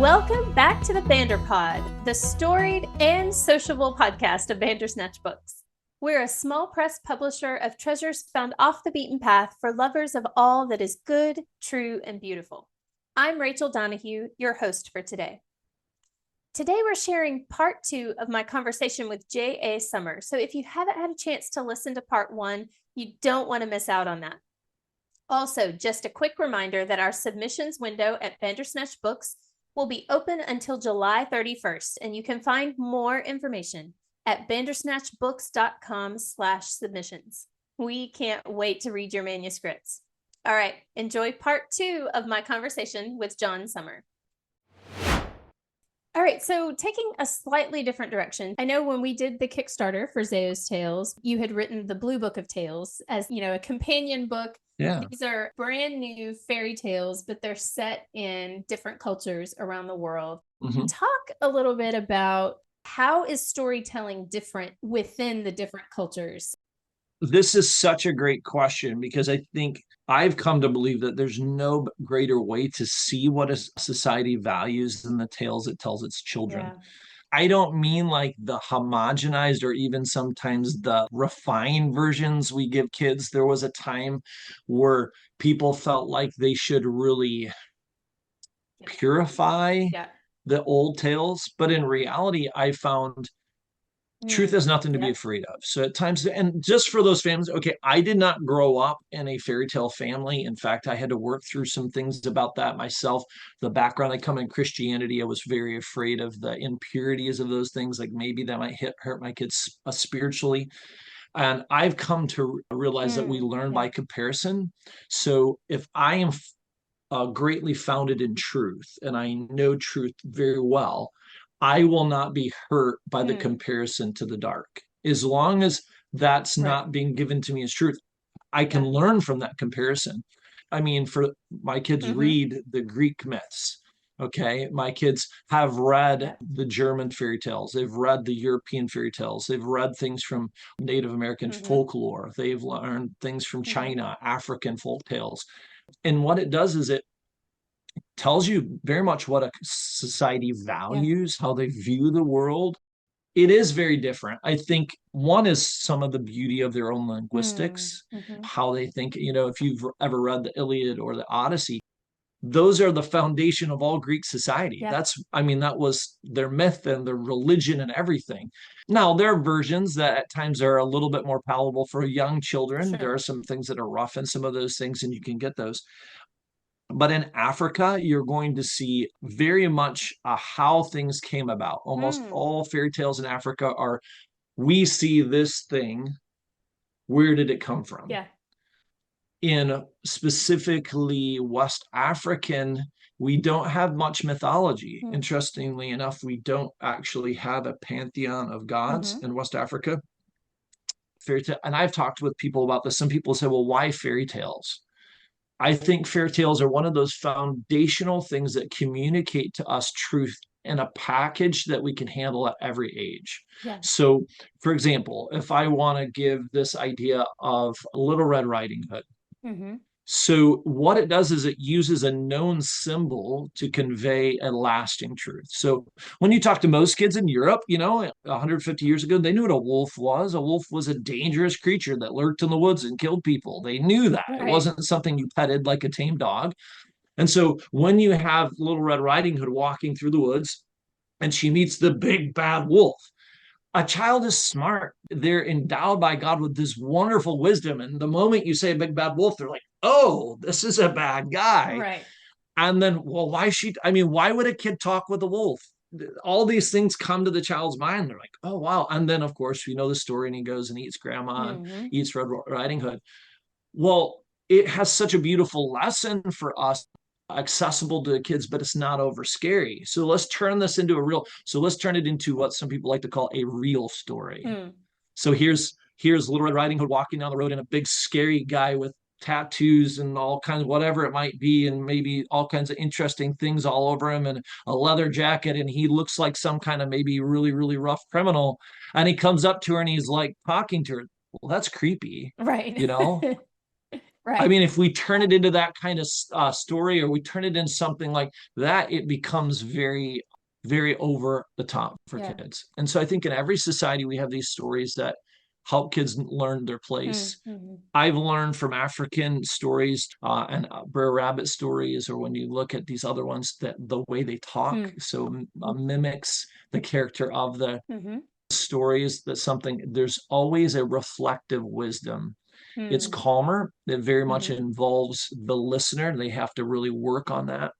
Welcome back to the Vanderpod, the storied and sociable podcast of Vandersnatch Books. We're a small press publisher of treasures found off the beaten path for lovers of all that is good, true, and beautiful. I'm Rachel Donahue, your host for today. Today we're sharing part 2 of my conversation with J.A. Sommer. So if you haven't had a chance to listen to part 1, you don't want to miss out on that. Also, just a quick reminder that our submissions window at Vandersnatch Books will be open until July 31st, and you can find more information at bandersnatchbooks.com/submissions. We can't wait to read your manuscripts. All right, enjoy part 2 of my conversation with John Sommer. All right, so taking a slightly different direction. I know when we did the Kickstarter for Zao's Tales, you had written the Blue Book of Tales as, a companion book. Yeah. These are brand new fairy tales, but they're set in different cultures around the world. Mm-hmm. Talk a little bit about how is storytelling different within the different cultures? This is such a great question because I think I've come to believe that there's no greater way to see what a society values than the tales it tells its children. Yeah. I don't mean like the homogenized or even sometimes the refined versions we give kids. There was a time where people felt like they should really purify the old tales. But in reality, I found truth has nothing to be afraid of. So at times, and just for those families, okay, I did not grow up in a fairy tale family. In fact, I had to work through some things about that myself. The background I come in Christianity, I was very afraid of the impurities of those things, like maybe that might hurt my kids spiritually. And I've come to realize that we learn by comparison. So if I am greatly founded in truth and I know truth very well, I will not be hurt by the comparison to the dark. As long as that's not being given to me as truth, I can learn from that comparison. I mean, for my kids read the Greek myths. Okay. My kids have read the German fairy tales. They've read the European fairy tales. They've read things from Native American folklore. They've learned things from China, African folk tales. And what it does is it tells you very much what a society values, how they view the world. It is very different. I think one is some of the beauty of their own linguistics, how they think, if you've ever read the Iliad or the Odyssey, those are the foundation of all Greek society. That was their myth and their religion and everything. Now, there are versions that at times are a little bit more palatable for young children. There are some things that are rough in some of those things, and you can get those. But in Africa, you're going to see very much how things came about. Almost all fairy tales in Africa are, we see this thing, where did it come from? Yeah. In specifically West African, we don't have much mythology. Interestingly enough, we don't actually have a pantheon of gods in West Africa. Fairy tale, and I've talked with people about this. Some people say, well, why fairy tales? I think fairy tales are one of those foundational things that communicate to us truth in a package that we can handle at every age. Yeah. So, for example, if I want to give this idea of Little Red Riding Hood. So what it does is it uses a known symbol to convey a lasting truth. So when you talk to most kids in Europe, 150 years ago, they knew what a wolf was. A wolf was a dangerous creature that lurked in the woods and killed people. They knew that. It wasn't something you petted like a tame dog. And so when you have Little Red Riding Hood walking through the woods and she meets the big bad wolf, a child is smart. They're endowed by God with this wonderful wisdom. And the moment you say a big bad wolf, they're like, oh, this is a bad guy. Right. And then, well, why would a kid talk with a wolf? All these things come to the child's mind. They're like, oh, wow. And then, of course, we know the story and he goes and eats grandma and eats Red Riding Hood. Well, it has such a beautiful lesson for us, accessible to the kids, but it's not over scary. So let's turn it into what some people like to call a real story. So here's Little Red Riding Hood walking down the road and a big scary guy with tattoos and all kinds of whatever it might be, and maybe all kinds of interesting things all over him and a leather jacket, and he looks like some kind of maybe really, really rough criminal. And he comes up to her and he's like talking to her. Well, that's creepy. Right. I Right. mean, if we turn it into that kind of story, or we turn it into something like that, it becomes very, very over the top for Yeah. kids. And so I think in every society, we have these stories that help kids learn their place. Mm-hmm. I've learned from African stories and Brer Rabbit stories, or when you look at these other ones, that the way they talk, so mimics the character of the Mm-hmm. stories, that something, there's always a reflective wisdom. It's Mm-hmm. calmer. It very much Mm-hmm. involves the listener. They have to really work on that.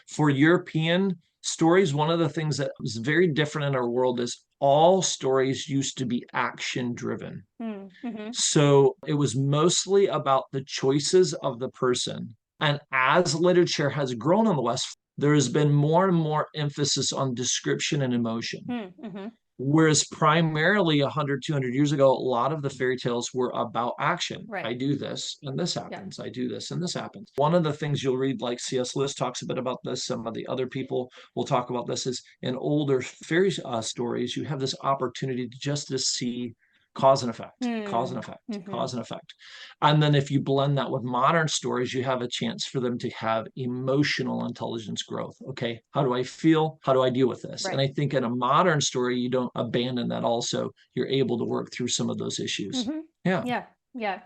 For European stories, one of the things that is very different in our world is all stories used to be action driven. Mm-hmm. So it was mostly about the choices of the person. And as literature has grown in the West, there has been more and more emphasis on description and emotion. Mm-hmm. Whereas primarily 100, 200 years ago, a lot of the fairy tales were about action. Right. I do this and this Yeah. happens. I do this and this happens. One of the things you'll read, like C.S. Lewis talks a bit about this, some of the other people will talk about this, is in older fairy stories, you have this opportunity to just to see cause and effect, cause and effect, Mm-hmm. cause and effect. And then if you blend that with modern stories, you have a chance for them to have emotional intelligence growth. Okay, how do I feel? How do I deal with this? And Right. I think in a modern story, you don't abandon that also. You're able to work through some of those issues. Mm-hmm. Yeah. Yeah. Yeah.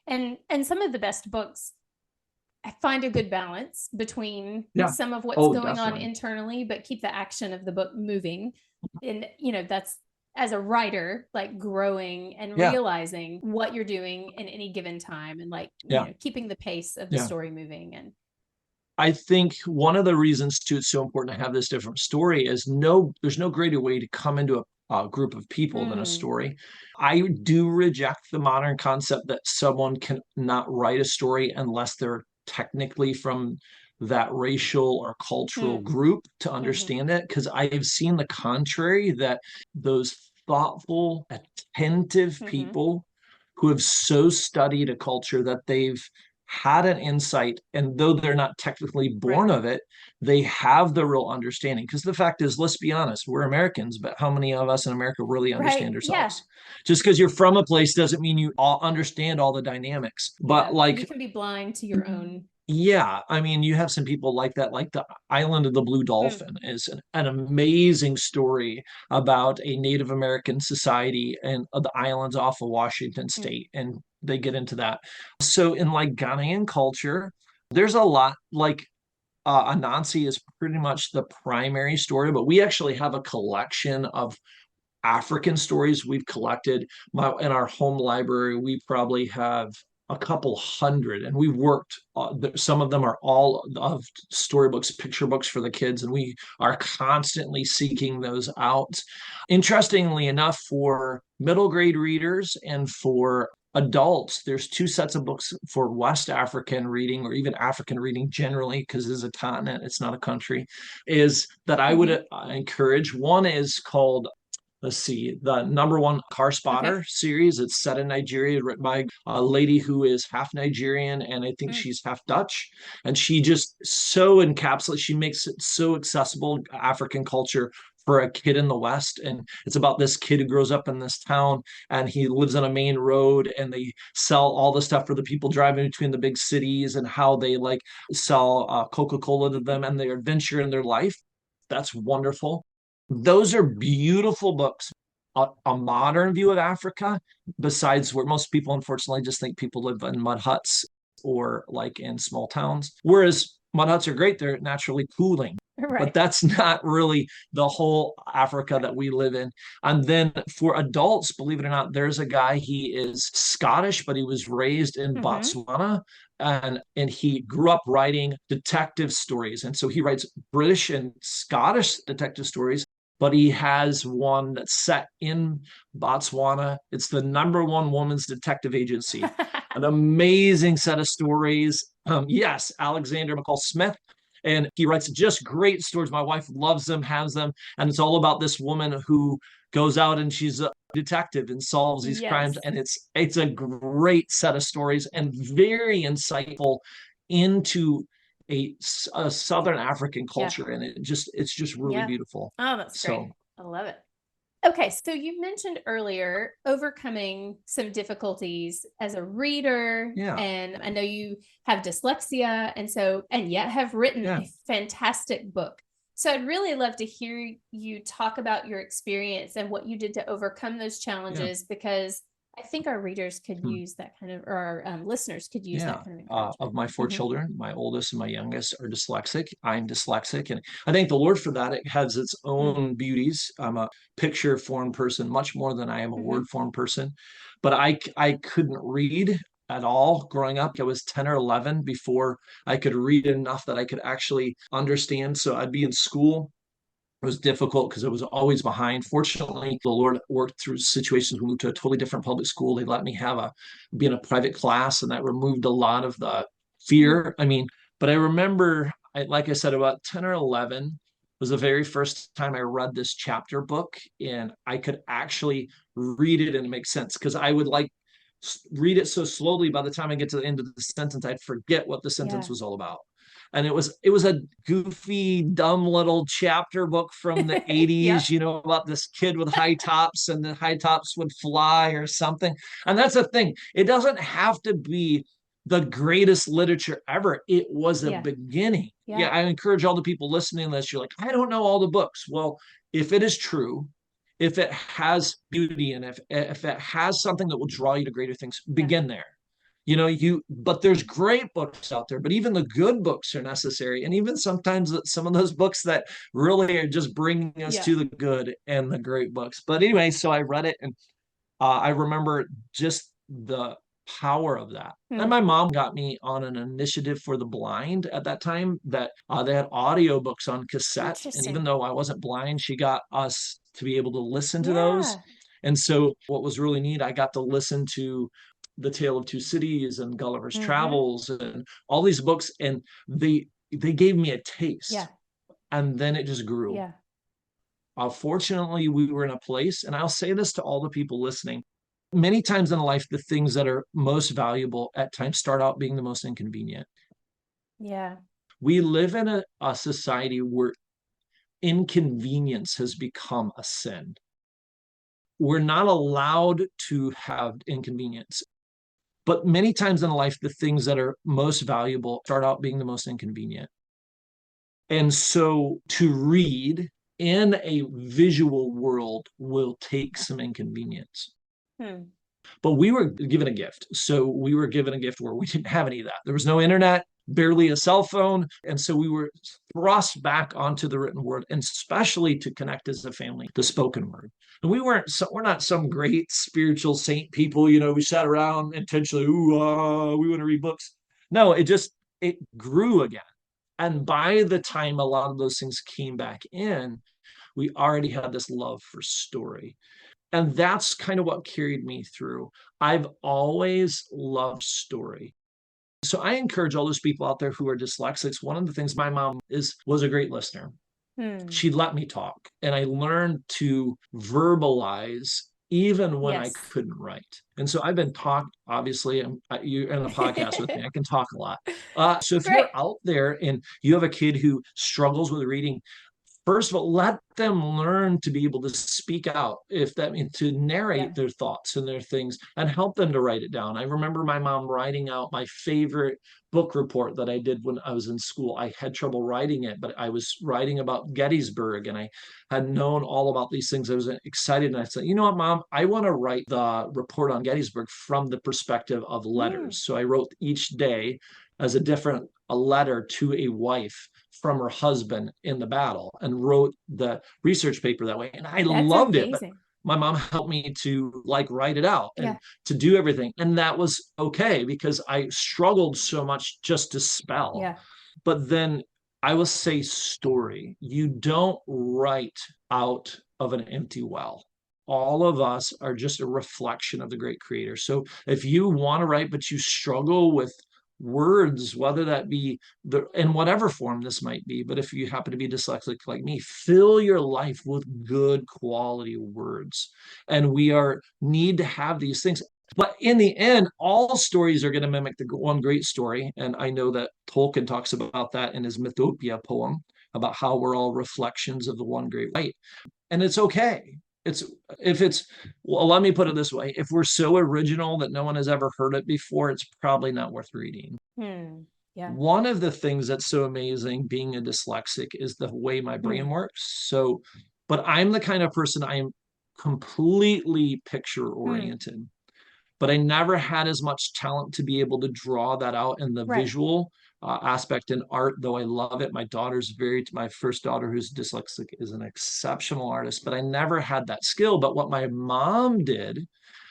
And some of the best books, I find a good balance between Yeah. some of what's Oh, going on definitely. internally, but keep the action of the book moving. And, that's as a writer, like growing and Yeah. realizing what you're doing in any given time and like, Yeah. keeping the pace of the Yeah. story moving. And I think one of the reasons too it's so important to have this different story is there's no greater way to come into a group of people than a mm, story. I do reject the modern concept that someone can not write a story unless they're technically from that racial or cultural mm, group to mm-hmm, understand it, because I've seen the contrary, that those thoughtful, attentive mm-hmm, people who have so studied a culture that they've had an insight, and though they're not technically right, born of it, they have the real understanding. Because the fact is, let's be honest, we're Americans, but how many of us in America really right, understand yeah, ourselves? Just because you're from a place doesn't mean you all understand all the dynamics. But yeah. You like, can be blind to your own. yeah, I mean, you have some people like that, like the Island of the Blue Mm, Dolphin is an amazing story about a Native American society and the islands off of Washington mm, State, and they get into that. So in like Ghanaian culture, there's a lot like Anansi is pretty much the primary story, but we actually have a collection of African stories we've collected. In our home library, we probably have a couple hundred, and we've worked. Some of them are all of storybooks, picture books for the kids, and we are constantly seeking those out. Interestingly enough, for middle grade readers and for adults, there's two sets of books for West African reading, or even African reading generally, because it's a continent, it's not a country, is that I would mm-hmm. encourage. One is called, let's see, the number one Car Okay. Spotter series. It's set in Nigeria, written by a lady who is half Nigerian, and I think Mm, she's half Dutch. And she just so encapsulates, she makes it so accessible, African culture for a kid in the West. And it's about this kid who grows up in this town, and he lives on a main road, and they sell all the stuff for the people driving between the big cities, and how they like sell Coca-Cola to them and their adventure in their life. That's wonderful. Those are beautiful books. A modern view of Africa, besides where most people unfortunately just think people live in mud huts or like in small towns. Whereas mud huts are great, they're naturally cooling. But right. that's not really the whole Africa Right. that we live in. And then for adults, believe it or not, there's a guy, he is Scottish, but he was raised in Mm-hmm. Botswana, and he grew up writing detective stories. And so he writes British and Scottish detective stories, but he has one that's set in Botswana. It's the number one woman's detective agency. An amazing set of stories. Yes, Alexander McCall Smith. And he writes just great stories. My wife loves them, has them. And it's all about this woman who goes out and she's a detective and solves these crimes. Yes. And it's a great set of stories and very insightful into a Southern African Yeah. culture, and it's just really Yeah. beautiful. Oh, that's great. So I love it. Okay, so you mentioned earlier overcoming some difficulties as a reader, Yeah, and I know you have dyslexia, and yet have written yeah, a fantastic book. So I'd really love to hear you talk about your experience and what you did to overcome those yeah. challenges, because I think our readers could Hmm. use that kind of, or our listeners could use Yeah. that kind of Of encouragement. my four Mhm. children, my oldest and my youngest are dyslexic. I'm dyslexic. And I thank the Lord for that. It has its Mm. own beauties. I'm a picture form person, much more than I am a word Mhm. form person. But I couldn't read at all growing up. I was 10 or 11 before I could read enough that I could actually understand. So I'd be in school. It was difficult because I was always behind. Fortunately, the Lord worked through situations. We moved to a totally different public school. They let me be in a private class, and that removed a lot of the Mm. fear. I mean, but I remember, like I said, about 10 or 11 was the very first time I read this chapter book, and I could actually read it and make sense because I would like read it so slowly. By the time I get to the end of the sentence, I'd forget what the sentence Yeah. was all about. And it was a goofy, dumb little chapter book from the 80s, Yep. about this kid with high tops and the high tops would fly or something. And that's the thing. It doesn't have to be the greatest literature ever. It was a Yeah. beginning. Yeah, Yeah. I encourage all the people listening to this. You're like, I don't know all the books. Well, if it is true, if it has beauty, and if it has something that will draw you to greater things, Yeah. begin there. But there's great books out there, but even the good books are necessary. And even sometimes some of those books that really are just bringing us Yeah. to the good and the great books. But anyway, so I read it, and I remember just the power of that. And Mm. my mom got me on an initiative for the blind at that time that they had audiobooks on cassette. And even Interesting. though I wasn't blind, she got us to be able to listen to those. Yeah. And so what was really neat, I got to listen to The Tale of Two Cities and Gulliver's Mm-hmm. Travels and all these books. And they gave me a taste. Yeah. And then it just grew. Yeah. Fortunately, we were in a place, and I'll say this to all the people listening, many times in life, the things that are most valuable at times start out being the most inconvenient. Yeah. We live in a society where inconvenience has become a sin. We're not allowed to have inconvenience. But many times in life, the things that are most valuable start out being the most inconvenient. And so to read in a visual world will take some inconvenience. Hmm. But we were given a gift. So we were given a gift where we didn't have any of that. There was no internet, barely a cell phone. And so we were thrust back onto the written word, and especially to connect as a family, the spoken word. And we're not some great spiritual saint people, we sat around intentionally, ooh, we want to read books. No, it grew again. And by the time a lot of those things came back in, we already had this love for story. And that's kind of what carried me through. I've always loved story. So I encourage all those people out there who are dyslexics. One of the things, my mom was a great listener. Hmm. She let me talk, and I learned to verbalize even when I Yes. couldn't write. And so I've been obviously, you're in a podcast with me. I can talk a lot. So if Great. you're out there and you have a kid who struggles with reading, first of all, let them learn to be able to speak out, if that means to Yeah. narrate their thoughts and their things, and help them to write it down. I remember my mom writing out my favorite book report that I did when I was in school. I had trouble writing it, but I was writing about Gettysburg, and I had known all about these things. I was excited, and I said, you know what, Mom, I want to write the report on Gettysburg from the perspective of Mm. letters. So I wrote each day as a letter to a wife from her husband in the battle, and wrote the research paper that way. And I That's loved it, but amazing. my mom helped me to like write it out and Yeah. to do everything. And that was okay because I struggled so much just to spell. Yeah. But then I will say story. You don't write out of an empty well. All of us are just a reflection of the great creator. So if you want to write, but you struggle with words, whether that be in whatever form this might be, but if you happen to be dyslexic like me, fill your life with good quality words. And we are need to have these things. But in the end, all stories are going to mimic the one great story. And I know that Tolkien talks about that in his Mythopia poem, about how we're all reflections of the one great light. And it's okay. it's if it's well, let me put it this way. If we're so original that no one has ever heard it before, it's probably not worth reading. Hmm. Yeah. One of the things that's so amazing being a dyslexic is the way my brain Hmm. works. So, but I'm the kind of person, I am completely picture Hmm. oriented, but I never had as much talent to be able to draw that out in the Right. visual aspect in art, though I love it. My first daughter who's dyslexic is an exceptional artist, but I never had that skill. But what my mom did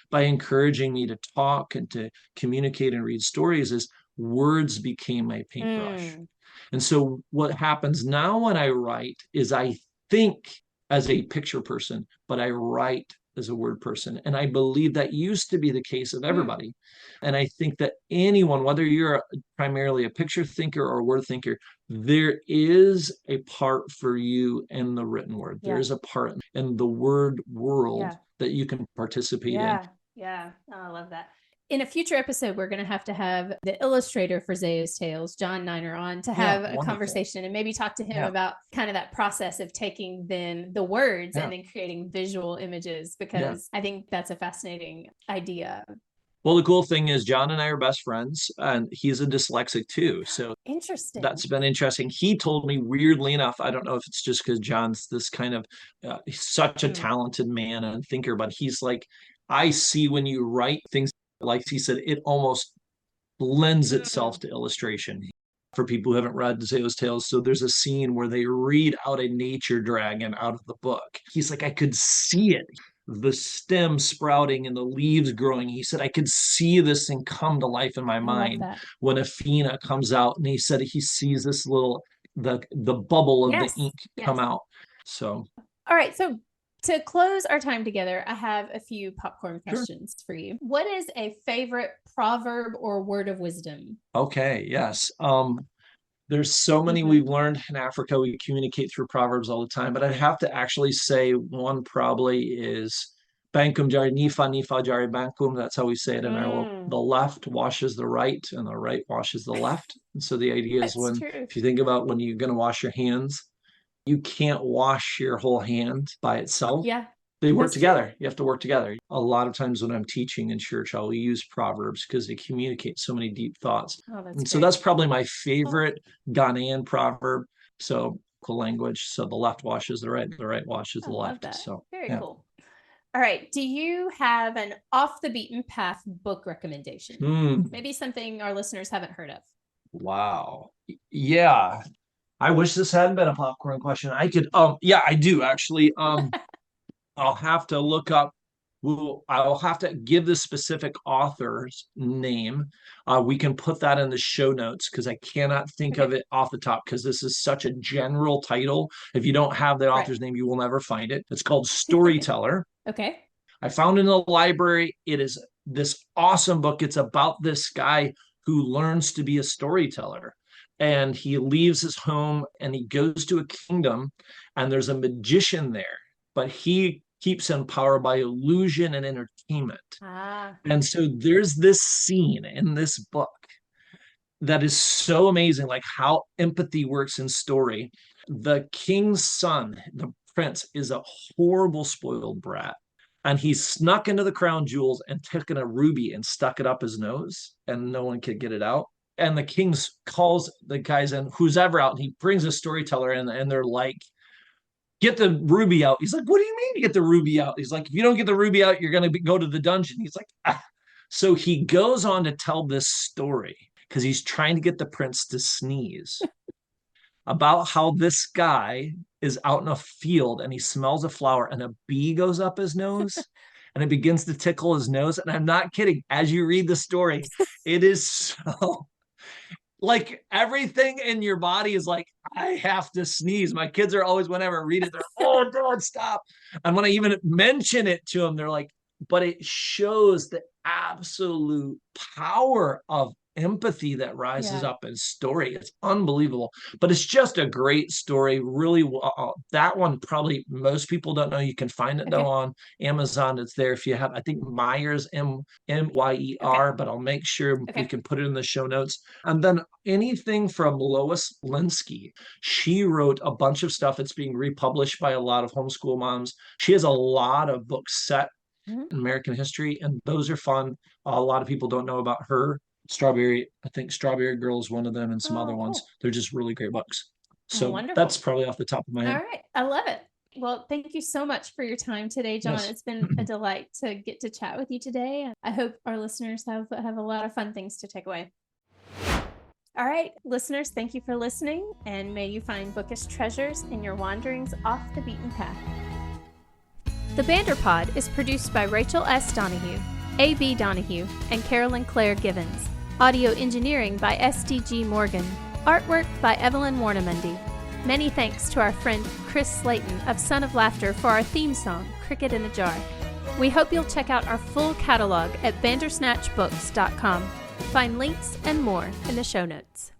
by encouraging me to talk and to communicate and read stories is words became my paintbrush. Hmm. And so what happens now when I write is I think as a picture person, but I write as a word person. And I believe that used to be the case of Hmm. everybody. And I think that anyone, whether you're primarily a picture thinker or a word thinker, there is a part for you in the written word. There Yeah. is a part in the word world Yeah. that you can participate in. Yeah. Yeah. Oh, I love that. In a future episode, we're going to have the illustrator for Zayo's Tales, John Niner, on to Yeah, have a wonderful. conversation and maybe talk to him Yeah, about kind of that process of taking then the words yeah, and then creating visual images, yeah. because I think that's a fascinating idea. Well, the cool thing is John and I are best friends, and he's a dyslexic too. So Interesting. that's been interesting. He told me, weirdly enough, I don't know if it's just because John's this kind of he's such a Hmm. talented man and thinker, but he's like, I see when you write things, like he said, it almost lends itself Hmm. to illustration. For people who haven't read Zeus Tales, so there's a scene where they read out a nature dragon out of the book. He's like, I could see it, the stem sprouting and the leaves growing. He said, I could see this thing come to life in my I love mind that. when Athena comes out. And he said he sees this little, the bubble of the Yes. ink come Yes. out. So, All right. So to close our time together, I have a few popcorn sure. questions for you. What is a favorite proverb or word of wisdom? Okay. Yes. There's so many Mm-hmm. we've learned in Africa. We communicate through proverbs all the time, but I'd have to actually say one probably is Bankum Jari Nifa Nifa Jari Bankum. That's how we say it in our the Mm. left washes the right and the right washes the left. And so the idea is That's when true. if you think about when you're going to wash your hands, you can't wash your whole hand by itself. Yeah, They work that's true. together. You have to work together. A lot of times when I'm teaching in church, I'll use proverbs because they communicate so many deep thoughts. Oh, that's And so that's great. probably my Well, favorite Ghanaian proverb. So cool language. So the left washes the right washes I the love left. that. So Very yeah. cool. All right. Do you have an off the beaten path book recommendation? Hmm. Maybe something our listeners haven't heard of. Wow. Yeah. I wish this hadn't been a popcorn question. I could yeah, I do actually. I'll have to look up. I'll have to give the specific author's name. We can put that in the show notes because I cannot think of Okay. it off the top because this is such a general title. If you don't have the Right. author's name, you will never find it. It's called Storyteller. Okay. I found it in the library. It is this awesome book. It's about this guy who learns to be a storyteller. And he leaves his home and he goes to a kingdom, and there's a magician there, but he keeps him power by illusion and entertainment. Ah. And so there's this scene in this book that is so amazing, like how empathy works in story. The king's son, the prince, is a horrible spoiled brat, and he snuck into the crown jewels and taken a ruby and stuck it up his nose, and no one could get it out. And the king calls the guys in, who's ever out, and he brings a storyteller in, and they're like, "Get the ruby out." He's like, "What do you mean get the ruby out?" He's like, "If you don't get the ruby out, you're going to go to the dungeon." He's like, ah. So he goes on to tell this story because he's trying to get the prince to sneeze about how this guy is out in a field and he smells a flower and a bee goes up his nose and it begins to tickle his nose. And I'm not kidding. As you read the story, it is so like everything in your body is like, I have to sneeze. My kids are always, whenever I read it, they're, oh, God, stop. And when I even mention it to them, they're like, but it shows the absolute power of empathy that rises up in story. It's unbelievable, but it's just a great story. Really, that one probably most people don't know. You can find it though on Amazon. It's there if you have. I think Myers, Myer, but I'll make sure we can put it in the show notes. And then anything from Lois Linsky. She wrote a bunch of stuff that's being republished by a lot of homeschool moms. She has a lot of books set in American history, and those are fun. A lot of people don't know about her. I think Strawberry Girl is one of them, and some other ones. They're just really great books. So that's probably off the top of my head. All right. I love it. Well, thank you so much for your time today, John. Yes. It's been a delight to get to chat with you today. I hope our listeners have a lot of fun things to take away. All right, listeners, thank you for listening, and may you find bookish treasures in your wanderings off the beaten path. The Banderpod is produced by Rachel S. Donahue, A.B. Donahue, and Carolyn Claire Givens. Audio engineering by S.D.G. Morgan. Artwork by Evelyn Warnamundy. Many thanks to our friend Chris Slayton of Son of Laughter for our theme song, Cricket in a Jar. We hope you'll check out our full catalog at bandersnatchbooks.com. Find links and more in the show notes.